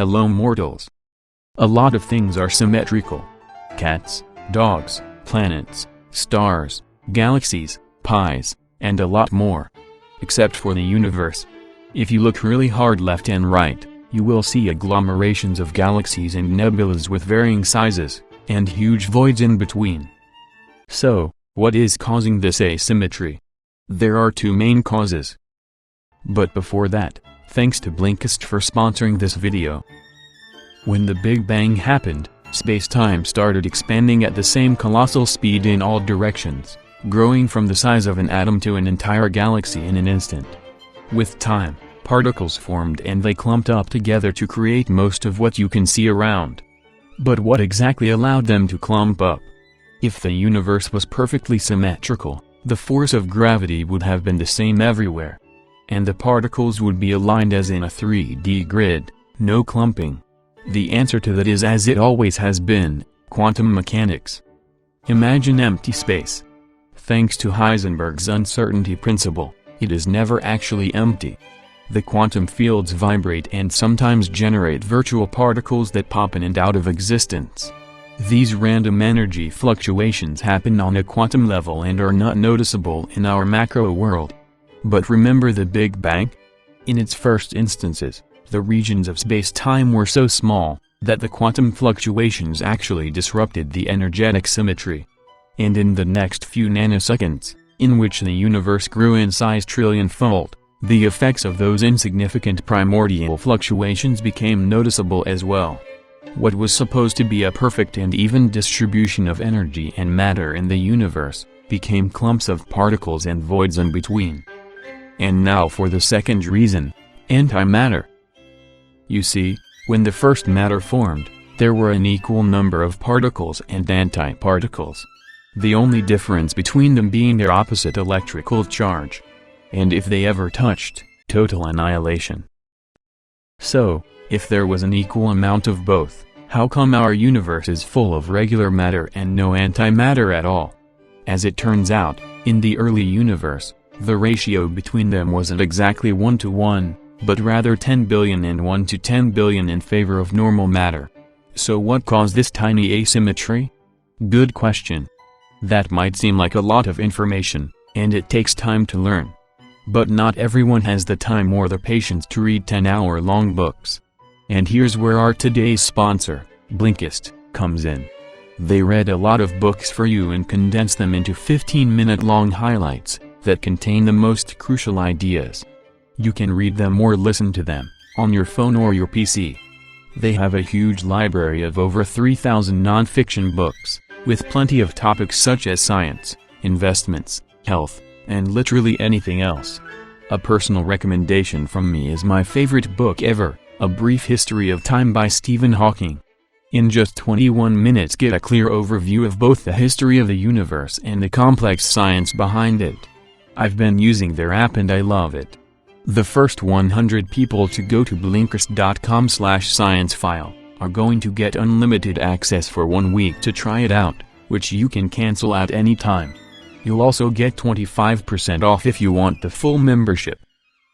Hello mortals. A lot of things are symmetrical. Cats, dogs, planets, stars, galaxies, pies, and a lot more. Except for the universe. If you look really hard left and right, you will see agglomerations of galaxies and nebulas with varying sizes, and huge voids in between. So, what is causing this asymmetry? There are two main causes. But before that, thanks to Blinkist for sponsoring this video. When the Big Bang happened, space-time started expanding at the same colossal speed in all directions, growing from the size of an atom to an entire galaxy in an instant. With time, particles formed and they clumped up together to create most of what you can see around. But what exactly allowed them to clump up? If the universe was perfectly symmetrical, the force of gravity would have been the same everywhere. And the particles would be aligned as in a 3D grid, no clumping. The answer to that is, as it always has been, quantum mechanics. Imagine empty space. Thanks to Heisenberg's uncertainty principle, it is never actually empty. The quantum fields vibrate and sometimes generate virtual particles that pop in and out of existence. These random energy fluctuations happen on a quantum level and are not noticeable in our macro world. But remember the Big Bang? In its first instances, the regions of space-time were so small that the quantum fluctuations actually disrupted the energetic symmetry. And in the next few nanoseconds, in which the universe grew in size trillionfold, the effects of those insignificant primordial fluctuations became noticeable as well. What was supposed to be a perfect and even distribution of energy and matter in the universe, became clumps of particles and voids in between. And now for the second reason, antimatter. You see, when the first matter formed, there were an equal number of particles and antiparticles. The only difference between them being their opposite electrical charge. And if they ever touched, total annihilation. So, if there was an equal amount of both, how come our universe is full of regular matter and no antimatter at all? As it turns out, in the early universe, the ratio between them wasn't exactly 1:1, but rather 10 billion and 1 to 10 billion in favor of normal matter. So what caused this tiny asymmetry? Good question. That might seem like a lot of information, and it takes time to learn. But not everyone has the time or the patience to read 10-hour-long books. And here's where our today's sponsor, Blinkist, comes in. They read a lot of books for you and condensed them into 15-minute-long highlights that contain the most crucial ideas. You can read them or listen to them, on your phone or your PC. They have a huge library of over 3,000 non-fiction books, with plenty of topics such as science, investments, health, and literally anything else. A personal recommendation from me is my favorite book ever, A Brief History of Time by Stephen Hawking. In just 21 minutes get a clear overview of both the history of the universe and the complex science behind it. I've been using their app and I love it. The first 100 people to go to blinkist.com/sciencephile are going to get unlimited access for 1 week to try it out, which you can cancel at any time. You'll also get 25% off if you want the full membership.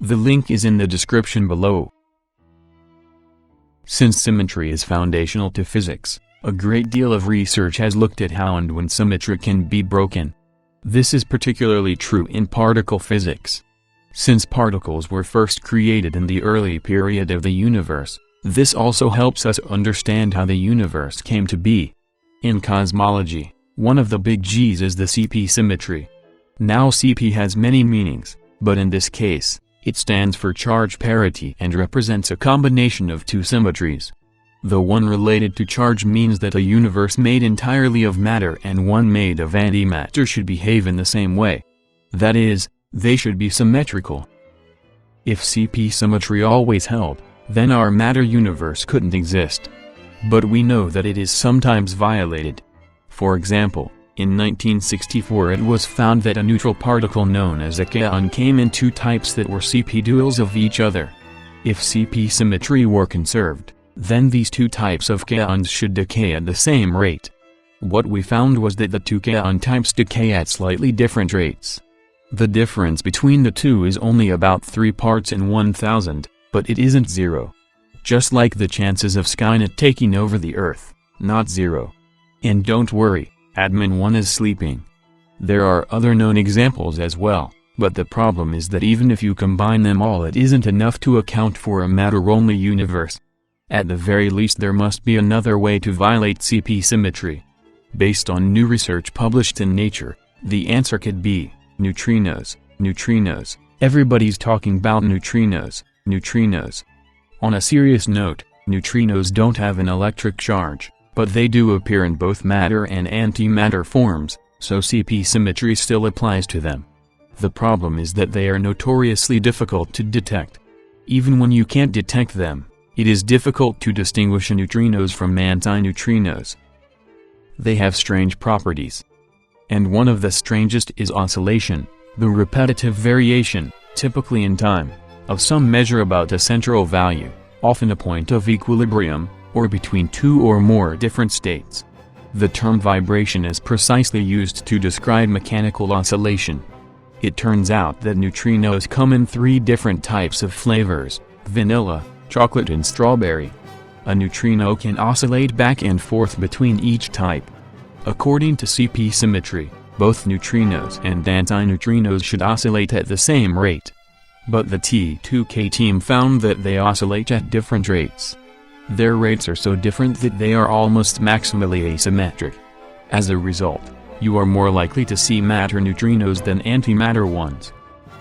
The link is in the description below. Since symmetry is foundational to physics, a great deal of research has looked at how and when symmetry can be broken. This is particularly true in particle physics. Since particles were first created in the early period of the universe, this also helps us understand how the universe came to be. In cosmology, one of the big G's is the CP symmetry. Now CP has many meanings, but in this case, it stands for charge parity and represents a combination of two symmetries. The one related to charge means that a universe made entirely of matter and one made of antimatter should behave in the same way. That is, they should be symmetrical. If CP symmetry always held, then our matter universe couldn't exist. But we know that it is sometimes violated. For example, in 1964 it was found that a neutral particle known as a chaon came in two types that were CP duals of each other. If CP symmetry were conserved, then these two types of chaons should decay at the same rate. What we found was that the two chaon types decay at slightly different rates. The difference between the two is only about 3 parts in 1,000, but it isn't zero. just like the chances of Skynet taking over the Earth, not zero. And don't worry, Admin 1 is sleeping. There are other known examples as well, but the problem is that even if you combine them all, it isn't enough to account for a matter-only universe. At the very least, there must be another way to violate CP symmetry. Based on new research published in Nature, the answer could be neutrinos. Neutrinos. Everybody's talking about neutrinos. Neutrinos. On a serious note, neutrinos don't have an electric charge, but they do appear in both matter and antimatter forms, so CP symmetry still applies to them. The problem is that they are notoriously difficult to detect. Even when you can't detect them, it is difficult to distinguish neutrinos from antineutrinos. They have strange properties. And one of the strangest is oscillation, the repetitive variation, typically in time, of some measure about a central value, often a point of equilibrium, or between two or more different states. The term vibration is precisely used to describe mechanical oscillation. It turns out that neutrinos come in 3 different types of flavors: vanilla, chocolate and strawberry. A neutrino can oscillate back and forth between each type. According to CP symmetry, both neutrinos and antineutrinos should oscillate at the same rate. But the T2K team found that they oscillate at different rates. Their rates are so different that they are almost maximally asymmetric. As a result, you are more likely to see matter neutrinos than antimatter ones.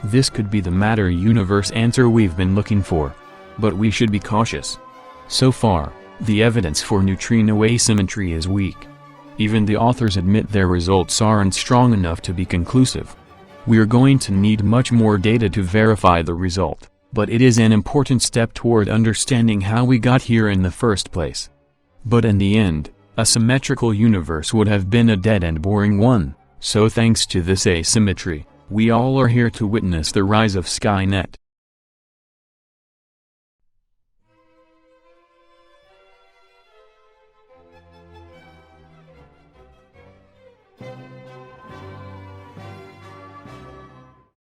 This could be the matter universe answer we've been looking for. But we should be cautious. So far, the evidence for neutrino asymmetry is weak. Even the authors admit their results aren't strong enough to be conclusive. We're going to need much more data to verify the result, but it is an important step toward understanding how we got here in the first place. But in the end, a symmetrical universe would have been a dead and boring one, so thanks to this asymmetry, we all are here to witness the rise of Skynet.